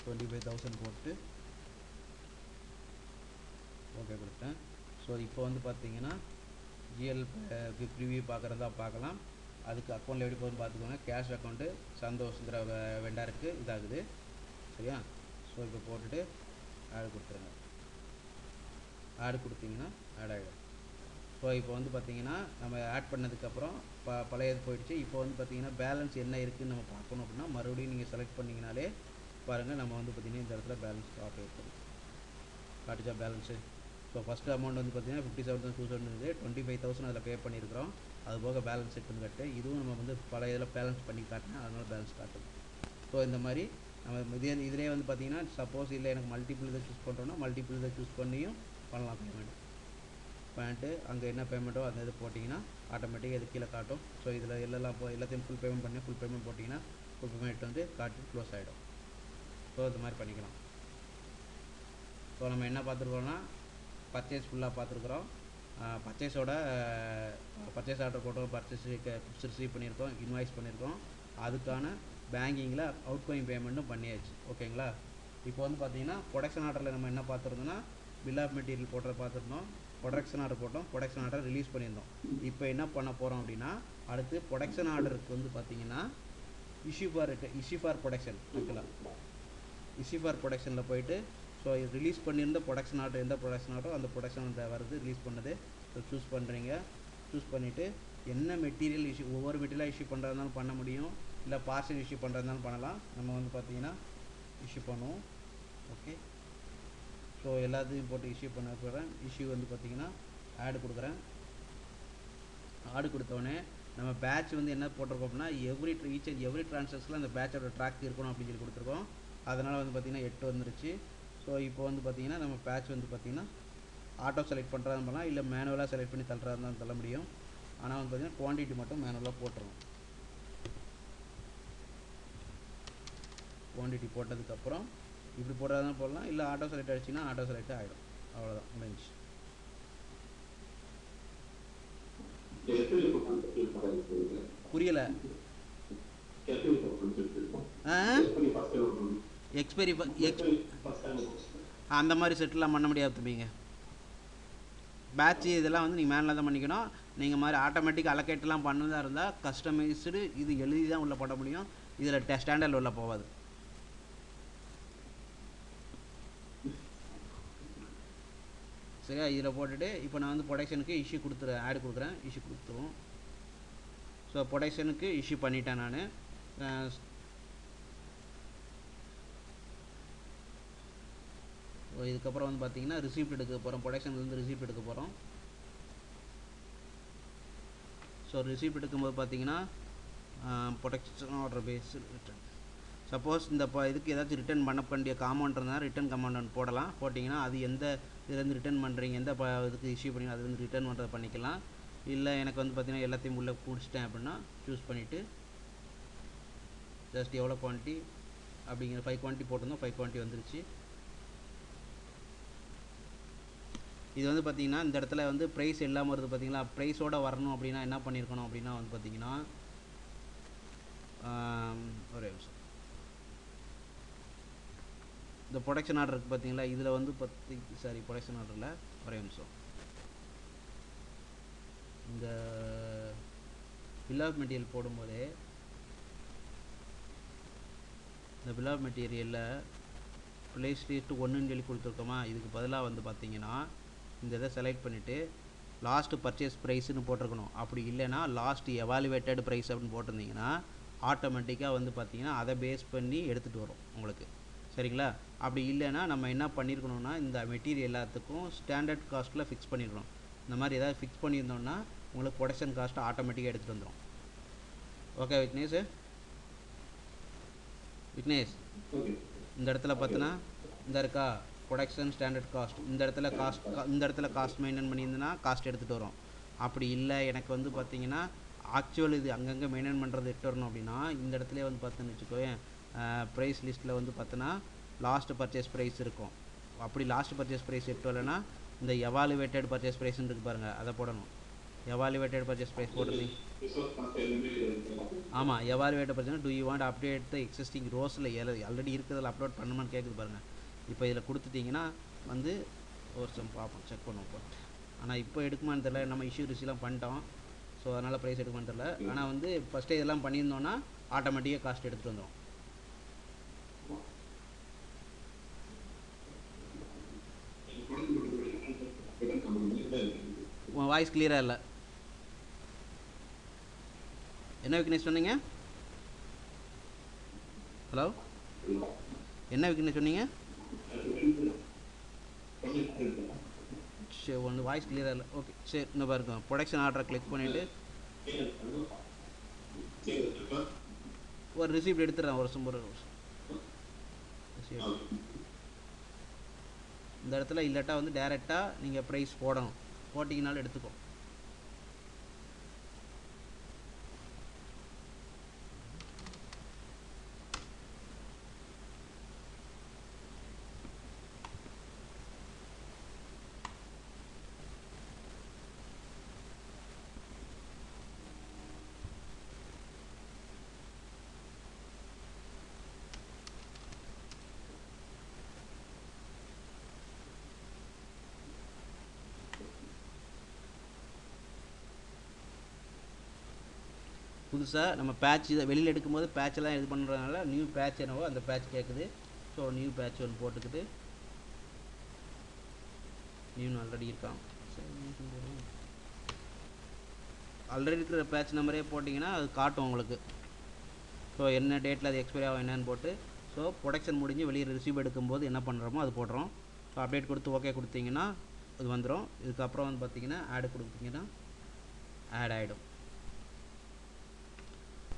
25,000 போட்டு ஓகே கொடுத்தேன். ஸோ இப்போ வந்து பார்த்தீங்கன்னா ஜிஎல் ப்ரிவியூ பார்க்குறதா பார்க்கலாம். அதுக்கு அக்கௌண்ட்டில் எப்படி போகுதுன்னு பார்த்துக்கோங்க. கேஷ் அக்கௌண்ட்டு சந்தோஷங்கிற வெண்டாருக்கு இதாகுது. சரியா? ஸோ இப்போ போட்டுட்டு ஆட் கொடுத்துருங்க. ஆட் கொடுத்தீங்கன்னா ஆட் ஆகிடும். ஸோ இப்போ வந்து பார்த்தீங்கன்னா நம்ம ஆட் பண்ணதுக்கப்புறம் பழையது போயிடுச்சு. இப்போ வந்து பார்த்தீங்கன்னா பேலன்ஸ் என்ன இருக்குதுன்னு நம்ம பார்க்கணும் அப்படின்னா மறுபடியும் நீங்கள் செலக்ட் பண்ணிங்கனாலே பாருங்கள், நம்ம வந்து பார்த்தீங்கன்னா இந்த இடத்துல பேலன்ஸ் காட்டுச்சா பேலன்ஸு. ஸோ ஃபஸ்ட்டு அமௌண்ட் வந்து பார்த்தீங்கன்னா 57,200 இருக்குது. 25,000 அதில் பே பண்ணியிருக்கிறோம். அது போக பேலன்ஸ் இருக்குன்னு கட்டு. இதுவும் நம்ம வந்து பழைய இதில் பேலன்ஸ் பண்ணி காட்டினா அதனால் பேலன்ஸ் காட்டும். ஸோ இந்த மாதிரி நம்ம இதிலே வந்து பார்த்தீங்கன்னா சப்போஸ் இல்லை எனக்கு மல்டிபிள் இதை சூஸ் பண்ணுறோன்னா மல்டிபிள் இதை சூஸ் பண்ணியும் பண்ணலாம். பேமெண்ட்டு அங்கே என்ன பேமெண்ட்டோ அந்த இது போட்டிங்கன்னா ஆட்டோமேட்டிக்காக இது கீழே காட்டும். ஸோ இதில் எல்லாத்தையும் ஃபுல் பேமெண்ட் பண்ணி ஃபுல் பேமெண்ட் போட்டிங்கன்னா ஃபுல் பேமெண்ட் வந்து காட்டி க்ளோஸ் ஆகிடும். ஸோ இது மாதிரி பண்ணிக்கலாம். ஸோ நம்ம என்ன பார்த்துருக்கோம்னா பர்ச்சேஸ் ஃபுல்லாக பார்த்துருக்குறோம். பர்ச்சேஸ் ஆர்டர் போட்டோம், பர்ச்சேஸ் ரிசீவ் பண்ணியிருக்கோம், இன்வாய்ஸ் பண்ணியிருக்கோம். அதுக்கான பேங்கிங்கில் அவுட் கோயிங் பேமெண்ட்டும் பண்ணியாச்சு. ஓகேங்களா? இப்போ வந்து பார்த்தீங்கன்னா ப்ரொடக்ஷன் ஆர்டரில் நம்ம என்ன பார்த்துருந்தோம்னா பில் ஆஃப் மெட்டீரியல் போடுற பார்த்துருந்தோம். ப்ரொடக்ஷன் ஆர்டர் போட்டோம், ப்ரொடக்ஷன் ஆர்டர் ரிலீஸ் பண்ணியிருந்தோம். இப்போ என்ன பண்ண போகிறோம் அப்படின்னா அடுத்து ப்ரொடக்ஷன் ஆர்டருக்கு வந்து பார்த்தீங்கன்னா இஷ்யூ ஃபார் ப்ரொடக்ஷன் இருக்கலாம். இஷ்யூ ஃபார் ப்ரொடக்ஷனில் போயிட்டு ஸோ ரிலீஸ் பண்ணியிருந்த ப்ரொடக்ஷன் ஆர்டர் எந்த ப்ரொடக்ஷன் ஆர்டரோ அந்த ப்ரொடக்ஷன் வருது ரிலீஸ் பண்ணது. ஸோ சூஸ் பண்ணுறீங்க. சூஸ் பண்ணிவிட்டு என்ன மெட்டீரியல் இஷ்யூ ஒவ்வொரு மெட்டீரியலாக இஷ்யூ பண்ணுறதுனாலும் பண்ண முடியும், இல்லை பார்சல் இஷ்யூ பண்ணுறதுனாலும் பண்ணலாம். நம்ம வந்து பார்த்தீங்கன்னா இஷ்யூ பண்ணுவோம். ஓகே, ஸோ எல்லாத்தையும் போட்டு இஷ்யூ பண்ண போகிறேன். இஷ்யூ வந்து பார்த்தீங்கன்னா ஆடு கொடுக்குறேன். ஆடு கொடுத்தோடனே நம்ம பேட்ச் வந்து என்ன போட்டிருக்கோம் அப்படின்னா ஈச் அண்ட் எவ்ரி ட்ரான்சாக்ஷனில் அந்த பேட்சோட ட்ராக் இருக்கணும் அப்படின்னு சொல்லி கொடுத்துருக்கோம். அதனால் வந்து பார்த்திங்கன்னா 8 வந்துருச்சு. ஸோ இப்போ வந்து பார்த்திங்கன்னா நம்ம பேட்ச் வந்து பார்த்திங்கன்னா ஆட்டோ செலக்ட் பண்ணுறதா பண்ணலாம், இல்லை மேனுவலாக செலக்ட் பண்ணி தள்ளுறதா இருந்தாலும் தள்ள முடியும். ஆனால் வந்து பார்த்திங்கன்னா குவான்டிட்டி மட்டும் மேனுவலாக போட்டுருவோம். குவான்டிட்டி போட்டதுக்கப்புறம் இப்படி போடுறதா போடலாம், இல்லை ஆட்டோ செலக்ட் ஆகிடுச்சின்னா ஆட்டோ செலக்ட் ஆகிடும். அவ்வளோதான், முடிஞ்சிச்சு. புரியல? எக்ஸ்பைரி அந்த மாதிரி செட்டிலாம் பண்ண முடியாது தம்பிங்க. பேட்ச் இதெல்லாம் வந்து நீங்கள் மேனில் தான் பண்ணிக்கணும். நீங்கள் மாதிரி ஆட்டோமேட்டிக் அலோகேட்லாம் பண்ணதாக இருந்தால் கஸ்டமைஸ்டு இது எழுதி தான் உள்ளே போட முடியும். இதில் ஸ்டாண்டர்டில் உள்ள போகாது. சரியா? இதில் போட்டுட்டு இப்போ நான் வந்து ப்ரொடக்ஷனுக்கு இஷ்யூ ஆட் கொடுக்குறேன். இஷ்யூ கொடுத்துருவோம். ஸோ ப்ரொடக்ஷனுக்கு இஷ்யூ பண்ணிட்டேன் நான். இதுக்கப்புறம் வந்து பார்த்தீங்கன்னா ரிசிப்ட் எடுக்க போகிறோம். ப்ரொடக்ஷன்லேருந்து ரிசிப்ட் எடுக்க போகிறோம். ஸோ ரிசிப்ட் எடுக்கும்போது பார்த்தீங்கன்னா production order base return. Suppose இந்த இதுக்கு ஏதாச்சும் ரிட்டர்ன் பண்ண வேண்டிய காமௌண்ட் இருந்தால் ரிட்டர்ன் கமாண்ட் போடலாம். போட்டிங்கன்னா அது எந்த இதுலேருந்து ரிட்டர்ன் பண்ணுறீங்க, எந்த இதுக்கு இஷ்யூ பண்ணி அதுலேருந்து ரிட்டர்ன் பண்ணுறது பண்ணிக்கலாம். இல்லை எனக்கு வந்து பார்த்தீங்கன்னா எல்லாத்தையும் உள்ளே பிடிச்சிட்டேன் அப்படின்னா சூஸ் பண்ணிவிட்டு ஜஸ்ட் எவ்வளோ குவான்டிட்டி அப்படிங்கிற 5 குவான்டிட்டி போட்டிருந்தோம். 5 குவான்டிட்டி வந்துருச்சு. இது வந்து பார்த்திங்கன்னா இந்த இடத்துல வந்து ப்ரைஸ் இல்லாமல் வருது பார்த்தீங்களா? ப்ரைஸோடு வரணும் அப்படின்னா என்ன பண்ணியிருக்கணும் அப்படின்னா வந்து பார்த்திங்கன்னா ஒரே நிமிஷம். இந்த ப்ரொடக்ஷன் ஆர்டர் இருக்குது பார்த்தீங்களா? இதில் வந்து ப்ரொடக்ஷன் ஆர்டரில் ஒரே நிமிஷம். இந்த பில் ஆஃப் மெட்டீரியல் போடும்போதே இந்த பில் ஆஃப் மெட்டீரியலில் ப்ளேஸ் லிஸ்ட்டு 1ன்னு சொல்லி கொடுத்துருக்கோமா? இதுக்கு பதிலாக வந்து பார்த்திங்கன்னா இந்த இதை செலக்ட் பண்ணிவிட்டு லாஸ்ட்டு பர்ச்சேஸ் ப்ரைஸ்னு போட்டிருக்கணும். அப்படி இல்லைன்னா லாஸ்ட் எவாலுவேட்டட் ப்ரைஸ் அப்படின்னு போட்டிருந்தீங்கன்னா ஆட்டோமேட்டிக்காக வந்து பார்த்திங்கன்னா அதை பேஸ் பண்ணி எடுத்துகிட்டு வரும் உங்களுக்கு. சரிங்களா? அப்படி இல்லைன்னா நம்ம என்ன பண்ணியிருக்கணும்னா இந்த மெட்டீரியல் எல்லாத்துக்கும் ஸ்டாண்டர்ட் காஸ்ட்டில் ஃபிக்ஸ் பண்ணியிருக்கணும். இந்த மாதிரி ஏதாவது ஃபிக்ஸ் பண்ணியிருந்தோம்னா உங்களுக்கு ப்ரொடக்ஷன் காஸ்ட்டு ஆட்டோமேட்டிக்காக எடுத்துகிட்டு வந்துடும். ஓகே விக்னேஷ்? இந்த இடத்துல பார்த்தினா இந்த இருக்கா ப்ரொடக்ஷன் ஸ்டாண்டர்ட் காஸ்ட், இந்த இடத்துல காஸ்ட் மெயின்டைன் பண்ணியிருந்தேன்னா காஸ்ட் எடுத்துகிட்டு வரும். அப்படி இல்லை எனக்கு வந்து பார்த்திங்கன்னா ஆக்சுவல் இது அங்கங்கே மெயின்டைன் பண்ணுறது எட்டு வரணும் அப்படின்னா இந்த இடத்துல வந்து பார்த்தோன்னு வச்சுக்கோயேன் ப்ரைஸ் லிஸ்ட்டில் வந்து பார்த்தோன்னா லாஸ்ட்டு பர்ச்சேஸ் ப்ரைஸ் இருக்கும். அப்படி லாஸ்ட் பர்ச்சேஸ் ப்ரைஸ் எட்டு வரலைன்னா இந்த எவாலுவேட்டட் பர்ச்சேஸ் ப்ரைஸ்ன்னு இருக்குது பாருங்கள், அதை போடணும். எவாலுவேட்டட் பர்ச்சேஸ் ப்ரைஸ் போட்டிருந்தீங்க. ஆமாம், evaluated purchase do you want update the existing ரோஸில் ஆல்ரெடி இருக்கிறதில் அப்லோட் பண்ணுமான்னு கேட்குது பாருங்கள். இப்போ இதில் கொடுத்துட்டிங்கன்னா வந்து ஒரு பார்ப்போம், செக் பண்ணுவோம். ஆனால் இப்போ எடுக்குமான்னு தெரில, நம்ம இஷ்யூ ரிசீவ்லாம் பண்ணிட்டோம். ஸோ அதனால் ப்ரைஸ் எடுக்குமான்னு தெரில. ஆனால் வந்து ஃபஸ்ட்டே இதெல்லாம் பண்ணியிருந்தோன்னா ஆட்டோமேட்டிக்காக காஸ்ட் எடுத்துகிட்டு வந்துடும். உன் வாய்ஸ் கிளியராக இல்லை. என்ன வீக்னஸ் சொன்னீங்க? ஹலோ, என்ன வீக்னஸ் சொன்னீங்க? சரி, ஒன்று வாய்ஸ் கிளியராக இல்லை. ஓகே சரி, இன்னும் பாருங்க. ப்ரொடக்ஷன் ஆர்டரை கிளிக் பண்ணிவிட்டு ஒரு ரிசிப்ட் எடுத்துடுறேன். ஒரு ரிசிப்ட் இந்த இடத்துல இல்லாட்டா வந்து டேரெக்டாக நீங்கள் ப்ரைஸ் போடணும். போட்டிங்கனாலும் எடுத்துக்கோ. புதுசாக நம்ம பேட்ச் இதை வெளியில் எடுக்கும்போது பேட்செல்லாம் இது பண்ணுறதுனால நியூ பேட்ச் என்னவோ அந்த பேட்ச் கேட்குது. ஸோ நியூ பேட்ச் ஒன்று போட்டுக்கிட்டு, நியூ ஆல்ரெடி இருக்கான். ஆல்ரெடி இருக்கிற பேட்ச் நம்பரே போட்டிங்கன்னா அது காட்டும் உங்களுக்கு. ஸோ என்ன டேட்டில் அது எக்ஸ்பைரி ஆகும் என்னன்னு போட்டு, ஸோ ப்ரொடக்ஷன் முடிஞ்சு வெளியே ரிசீவ் எடுக்கும்போது என்ன பண்ணுறோமோ அது போடுறோம். ஸோ அப்டேட் கொடுத்து ஓகே கொடுத்தீங்கன்னா இது வந்துடும். இதுக்கப்புறம் வந்து பார்த்தீங்கன்னா ஆடு கொடுத்தீங்கன்னா ஆட் ஆகிடும்.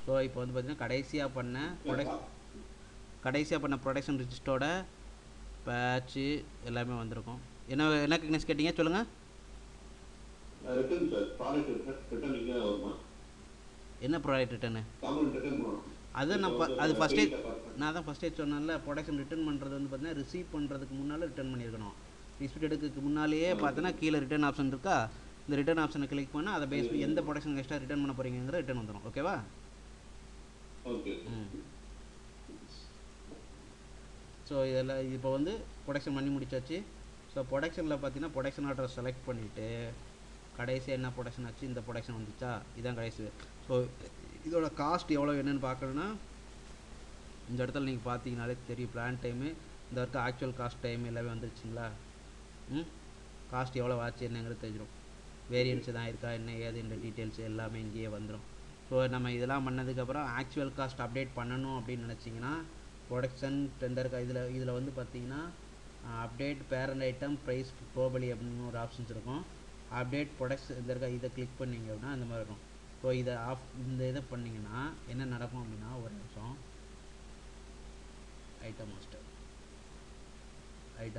ஸோ இப்போ வந்து பார்த்தீங்கன்னா கடைசியாக பண்ண ப்ரொடக்ஷன் ரிஜிஸ்டரோட பேட்ச்சு எல்லாமே வந்திருக்கும். என்ன கிக்னஸ் கேட்டிங்க சொல்லுங்கள். என்ன ப்ராடக்ட் ரிட்டர்னு? அது அது ஃபஸ்ட்டே சொன்னேன்ல. ப்ரொடக்ஷன் ரிட்டர்ன் பண்ணுறது வந்து பார்த்தீங்கன்னா ரிசீவ் பண்ணுறதுக்கு முன்னால் ரிட்டர்ன் பண்ணியிருக்கணும். ரிசிப்ட் எடுக்கிறதுக்கு முன்னாலேயே பார்த்தோன்னா கீழே ரிட்டர்ன் ஆப்ஷன் இருக்கா, இந்த ரிட்டர்ன் ஆப்ஷனை கிளிக் பண்ணால் அதை பேஸ் எந்த ப்ரொடக்ஷன் எக்ஸ்ட்ரா ரிட்டர்ன் பண்ண போகிறீங்கிற ரிட்டர்ன் வந்துடும். ஓகேவா? ஸோ இதெல்லாம் இப்போ வந்து ப்ரொடக்ஷன் பண்ணி முடிச்சாச்சு. ஸோ ப்ரொடக்ஷனில் பார்த்தீங்கன்னா ப்ரொடக்ஷன் ஆர்டரை செலக்ட் பண்ணிவிட்டு கடைசியாக என்ன ப்ரொடக்ஷன் ஆச்சு, இந்த ப்ரொடக்ஷன் வந்துச்சா, இதான் கடைசி. ஸோ இதோட காஸ்ட் எவ்வளோ என்னென்னு பார்க்கணுன்னா இந்த இடத்துல நீங்கள் பார்த்தீங்கனாலே தெரியும். பிளான் டைமு, இந்த இருக்க ஆக்சுவல் காஸ்ட் டைம் எல்லாமே வந்துருச்சுங்களா. காஸ்ட் எவ்வளோ ஆச்சு என்னங்கிறது தெரிஞ்சிடும். வேரியன்ஸ் தான் இருக்கா என்ன ஏது இந்த டீட்டெயில்ஸ் எல்லாமே இங்கேயே வந்துடும். ஸோ நம்ம இதெல்லாம் பண்ணதுக்கப்புறம் ஆக்சுவல் காஸ்ட் அப்டேட் பண்ணணும் அப்படின்னு நினச்சிங்கன்னா ப்ரொடக்ஷன் டெண்டர் இதில் வந்து பார்த்தீங்கன்னா அப்டேட் பேரண்ட் ஐட்டம் ப்ரைஸ் க்ளோபலி அப்படின்னு ஒரு ஆப்ஷன்ஸ் இருக்கும். அப்டேட் ப்ரொடக்ஷன் இதை கிளிக் பண்ணிங்க அப்படின்னா இந்த மாதிரி இருக்கும். ஸோ இந்த இதை பண்ணிங்கன்னா என்ன நடக்கும் அப்படின்னா, ஒரு நிமிஷம். Item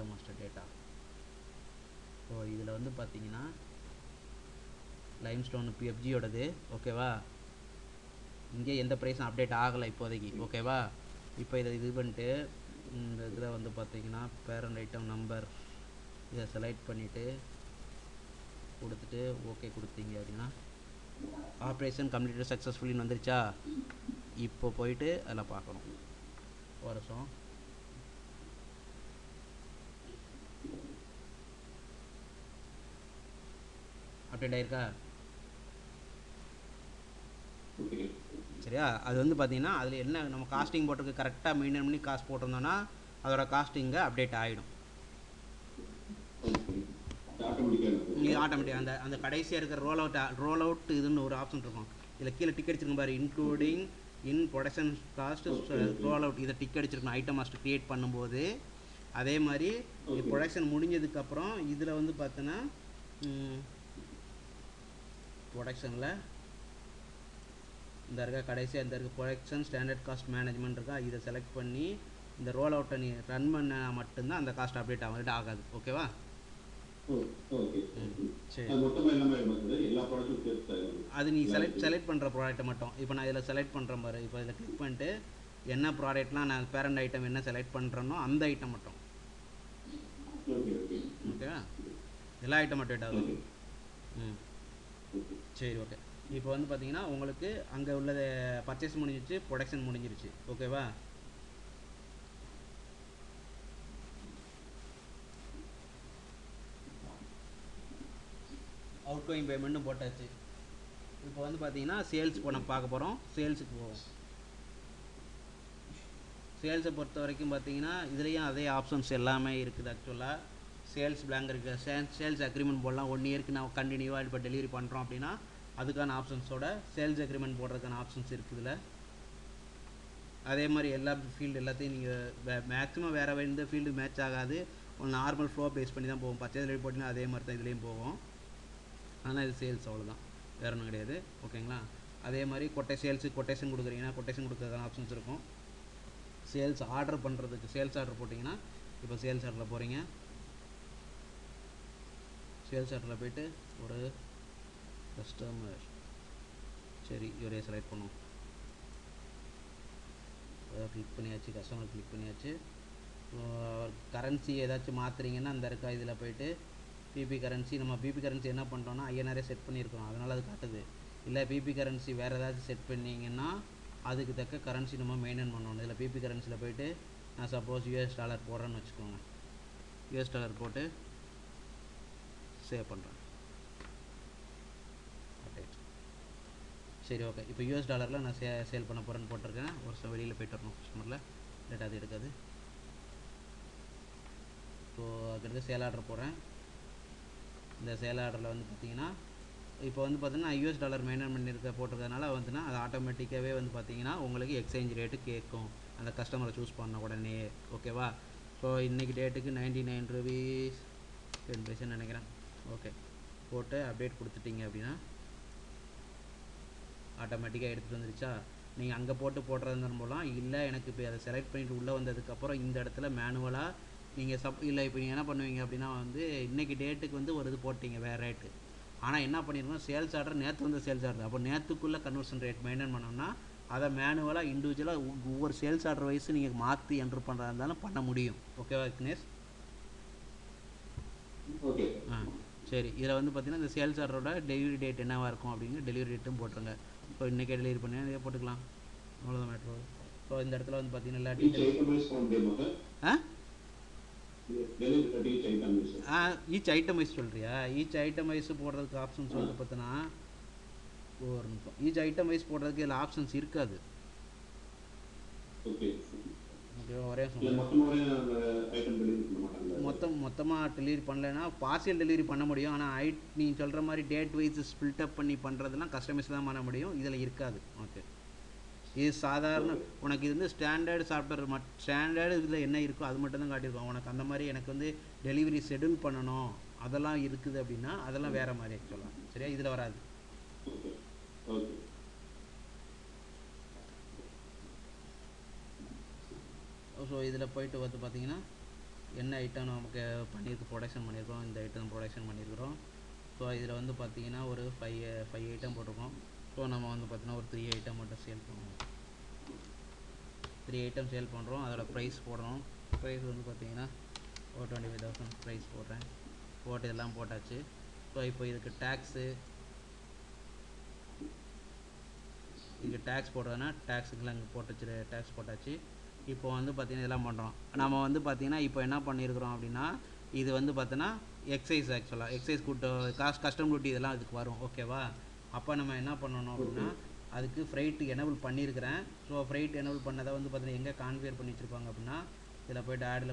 master data. ஸோ இதில் வந்து பார்த்தீங்கன்னா லைம்ஸ்டோன் பிஎஃப்ஜியோடது. ஓகேவா? இங்கே எந்த ப்ரைஸும் அப்டேட் ஆகலை இப்போதைக்கு. ஓகேவா? இப்போ இது பண்ணிட்டு இந்த இதில் வந்து பார்த்தீங்கன்னா பேரண்ட் ஐட்டம் நம்பர் இதை செலக்ட் பண்ணிவிட்டு கொடுத்துட்டு ஓகே கொடுத்தீங்க அப்படின்னா ஆப்ரேஷன் கம்ப்ளீட்டட் சக்ஸஸ்ஃபுல்லின்னு வந்துருச்சா. இப்போ போயிட்டு அதில் பார்க்கணும். வருஷம் அப்டேட் ஆயிருக்கா? சரியா? அது வந்து பார்த்தீங்கன்னா அதில் என்ன நம்ம காஸ்டிங் போட்டிருக்கு கரெக்டாக மெயின்டைன் பண்ணி காஸ்ட் போட்டிருந்தோன்னா அதோட காஸ்டிங்கை அப்டேட் ஆகிடும். நீங்கள் ஆட்டோமேட்டிக்காக அந்த கடைசியாக இருக்கிற ரோல் அவுட் இதுன்னு ஒரு ஆப்ஷன் இருக்கும். இதில் கீழே டிக் அடிச்சிருக்கும் பாரு, இன்க்ளூடிங் இன் ப்ரொடக்ஷன் காஸ்ட் ரோல் அவுட். இதை டிக் அடிச்சிருக்கணும் ஐட்டம் மாஸ்டர் க்ரியேட் பண்ணும்போது. அதே மாதிரி ப்ரொடக்ஷன் முடிஞ்சதுக்கப்புறம் இதில் வந்து பார்த்தோன்னா ப்ரொடக்ஷனில் இந்த இருக்க கடைசியாக இந்த இருக்க ப்ரொடக்ஷன் ஸ்டாண்டர்ட் காஸ்ட் மேனேஜ்மெண்ட் இருக்கா, இதை செலக்ட் பண்ணி இந்த ரோல் அவுட்டை நீ ரன் பண்ண மட்டும்தான் அந்த காஸ்ட் அப்டேட் ஆகாது. ஓகேவா? சரி, அது நீ செலக்ட் பண்ணுற ப்ராடக்ட்டை மட்டும். இப்போ நான் இதில் செலக்ட் பண்ணுறேன் பாரு. இப்போ இதில் கிளிக் பண்ணிட்டு என்ன ப்ராடக்ட்லாம் நான் பேரண்ட் ஐட்டம் என்ன செலக்ட் பண்ணுறேனோ அந்த ஐட்டம் மட்டும். ஓகேவா? எல்லா ஐட்டம் அப்டேட் ஆகுது. சரி ஓகே. இப்போ வந்து பார்த்தீங்கன்னா உங்களுக்கு அங்கே உள்ளது பர்ச்சேஸ் முடிஞ்சிருச்சு, ப்ரொடக்ஷன் முடிஞ்சிருச்சு, ஓகேவா? அவுட் கோயிங் பேமெண்ட்டும் போட்டாச்சு. இப்போ வந்து பார்த்தீங்கன்னா சேல்ஸ் நம்ம பார்க்க போகிறோம். சேல்ஸுக்கு போவோம். சேல்ஸை பொறுத்த வரைக்கும் பார்த்தீங்கன்னா இதுலேயும் அதே ஆப்ஷன்ஸ் எல்லாமே இருக்குது. ஆக்சுவலாக சேல்ஸ் பிளாங்க் இருக்குது, சேல்ஸ் அக்ரிமெண்ட் போடலாம். 1 இயருக்கு நான் கண்டினியூவாக இப்போ டெலிவரி பண்ணுறோம் அப்படின்னா அதுக்கான ஆப்ஷன்ஸோட சேல்ஸ் அக்ரிமெண்ட் போடுறதுக்கான ஆப்ஷன்ஸ் இருக்குது இதில். அதே மாதிரி எல்லா ஃபீல்டு எல்லாத்தையும் நீங்கள் மேக்ஸிமம் வேறு எந்த ஃபீல்டு மேட்ச் ஆகாது, நார்மல் ஃப்ளோ பேஸ் பண்ணி தான் போகும். பர்ச்சேஸ் டெலிவரி போட்டிங்கன்னா அதே மாதிரி தான் இதுலேயும் போகும். ஆனால் இது சேல்ஸ் அவ்வளோதான், வேறு ஒன்றும் கிடையாது, ஓகேங்களா? அதே மாதிரி சேல்ஸுக்கு கொட்டேஷன் கொடுக்குறீங்கன்னா கொட்டேஷன் கொடுக்கறதுக்கான ஆப்ஷன்ஸ் இருக்கும். சேல்ஸ் ஆர்டர் பண்ணுறதுக்கு சேல்ஸ் ஆர்டர் போட்டிங்கன்னா இப்போ சேல்ஸ் ஆர்டரில் போகிறீங்க. சேல்ஸ் ஆர்டரில் போய்ட்டு ஒரு கஸ்டமர், சரி இவரே செலக்ட் பண்ணுவோம். கிளிக் பண்ணியாச்சு, கஸ்டமர் கிளிக் பண்ணியாச்சு. கரன்சி ஏதாச்சும் மாற்றுறீங்கன்னா அந்த இருக்கா இதில் போய்ட்டு பிபி கரன்சி, நம்ம பிபி கரன்சி என்ன பண்ணுறோன்னா ஐஎன்ஆரே செட் பண்ணியிருக்கோம், அதனால் அது காட்டுது. இல்லை பிபி கரன்சி வேறு ஏதாச்சும் செட் பண்ணிங்கன்னா அதுக்கு தக்க கரன்சி நம்ம மெயின்டைன் பண்ணணும். இதில் பிபி கரன்சியில் போய்ட்டு நான் சப்போஸ் யூஎஸ் டாலர் போடுறேன்னு வச்சுக்கோங்க. யூஎஸ் டாலர் போட்டு சேவ் பண்ணுறேன். சரி ஓகே. இப்போ யூஎஸ் டாலரில் நான் சேல் பண்ண போகிறேன்னு போட்டிருக்கேன். ஒரு வெளியில் போய்ட்டு வரணும் கஸ்டமரில், டேட்டா அது எடுக்காது. ஸோ அதுக்கு சேல் ஆர்டர் போடுறேன். இந்த சேல் ஆர்டரில் வந்து பார்த்தீங்கன்னா இப்போ வந்து பார்த்தீங்கன்னா யூஎஸ் டாலர் மெயின்டைன் பண்ணியிருக்க போட்டிருக்கறதுனால வந்துன்னா அது ஆட்டோமேட்டிக்காகவே வந்து பார்த்தீங்கன்னா உங்களுக்கு எக்ஸ்சேஞ்ச் ரேட்டு கேட்கும் அந்த கஸ்டமரை சூஸ் பண்ண உடனே, ஓகேவா? ஸோ இன்றைக்கி டேட்டுக்கு 99 ரூபீஸ் 10 பைசா நினைக்கிறேன். ஓகே, போட்டு அப்டேட் கொடுத்துட்டீங்க அப்படின்னா ஆட்டோமேட்டிக்காக எடுத்துகிட்டு வந்துருச்சா? நீங்கள் அங்கே போடுறது மூலம் இல்லை எனக்கு இப்போ அதை செலக்ட் பண்ணிவிட்டு உள்ளே வந்ததுக்கப்புறம் இந்த இடத்துல மேனுவலாக நீங்கள் இல்லை இப்போ நீங்கள் என்ன பண்ணுவீங்க அப்படின்னா வந்து இன்றைக்கி டேட்டுக்கு வந்து ஒரு இது போட்டிங்க வேறு ரேட்டு, ஆனால் என்ன பண்ணியிருக்கோம் சேல்ஸ் ஆர்டர் நேற்று வந்து சேல்ஸ் ஆர்டர், அப்போ நேற்றுக்குள்ளே கன்வர்ஷன் ரேட் மெயின்டைன் பண்ணோம்னா அதை மேனுவலாக இண்டிவிஜுவலாக ஒவ்வொரு சேல்ஸ் ஆர்டர் வைஸ் நீங்கள் மாற்றி என்ட்ரு பண்ணுறதா இருந்தாலும் பண்ண முடியும், ஓகேவா விக்னேஷ்? சரி. இதில் வந்து பார்த்தீங்கன்னா இந்த சேல்ஸ் ஆர்டரோட டெலிவரி டேட் என்னவாக இருக்கும் அப்படிங்கிற டெலிவரி டேட்டும் போட்டுருங்க. இப்போ இன்றைக்கே டெலிவரி பண்ணி இதை போட்டுக்கலாம், அவ்வளோதான் மேட்ரு. ஸோ இந்த இடத்துல வந்து பார்த்தீங்கன்னா எல்லா ஈச் ஐட்டம் வைஸ் சொல்கிறியா? ஈச் ஐட்டம் வைஸ் போடுறதுக்கு ஆப்ஷன்ஸ் வந்து பார்த்தீங்கன்னா ஒரு நிமிஷம், ஈச் ஐட்டம் வைஸ் போடுறதுக்கு இதில் ஆப்ஷன்ஸ் இருக்காது. ஒரே மொத்தமாக டெலிவரி பண்ணலைன்னா பார்சியல் டெலிவரி பண்ண முடியும். ஆனால் நீங்கள் சொல்கிற மாதிரி டேட் வைஸ் ஸ்பில்ட் அப் பண்ணி பண்ணுறதுலாம் கஸ்டமைஸ் தான் பண்ண முடியும், இதில் இருக்காது. ஓகே, இது சாதாரண உனக்கு இது வந்து ஸ்டாண்டர்டு சாஃப்ட்வேர் ஸ்டாண்டர்டு இதில் என்ன இருக்கோ அது மட்டும் தான் காட்டியிருக்கோம். உனக்கு அந்த மாதிரி எனக்கு வந்து டெலிவரி ஷெடியூல் பண்ணணும் அதெல்லாம் இருக்குது அப்படின்னா அதெல்லாம் வேறு மாதிரி ஆக்சுவலாக, சரியா? இதில் வராது. ஸோ இதில் போய்ட்டு வந்து பார்த்தீங்கன்னா என்ன ஐட்டம் நமக்கு பண்ணியிருக்கு, ப்ரொடக்ஷன் பண்ணியிருக்கோம், இந்த ஐட்டம் ப்ரொடக்ஷன் பண்ணியிருக்கிறோம். ஸோ இதில் வந்து பார்த்தீங்கன்னா ஒரு 5 ஐட்டம் போட்டிருக்கோம். ஸோ நம்ம வந்து பார்த்தீங்கன்னா ஒரு 3 ஐட்டம் மட்டும் சேல் பண்ணுவோம். 3 ஐட்டம் சேல் பண்ணுறோம். அதோட ப்ரைஸ் போடுறோம். ப்ரைஸ் வந்து பார்த்தீங்கன்னா ஒரு 25,000 ப்ரைஸ் போடுறேன். போட்டு இதெல்லாம் போட்டாச்சு. ஸோ இப்போ இதுக்கு டேக்ஸ் போடுறதுன்னா டேக்ஸுக்கெல்லாம் இங்கே போட்டுச்சு, டேக்ஸ் போட்டாச்சு. இப்போ வந்து பார்த்தீங்கன்னா இதெல்லாம் பண்ணுறோம். நம்ம வந்து பார்த்தீங்கன்னா இப்போ என்ன பண்ணியிருக்கிறோம் அப்படின்னா இது வந்து பார்த்தோன்னா எக்ஸைஸ் ஆக்சுவலாக எக்ஸைஸ் கஸ்டம் டியூட்டி இதெல்லாம் இதுக்கு வரும், ஓகேவா? அப்போ நம்ம என்ன பண்ணணும் அப்படின்னா அதுக்கு ஃப்ரைட் எனேபிள் பண்ணியிருக்கிறேன். ஸோ ஃப்ரைட் எனேபிள் பண்ணதை வந்து பார்த்தீங்கன்னா எங்கே கான்ஃபிகர் பண்ணி வச்சுருப்பாங்க அப்படின்னா இதில் போய்ட்டு ஆடில்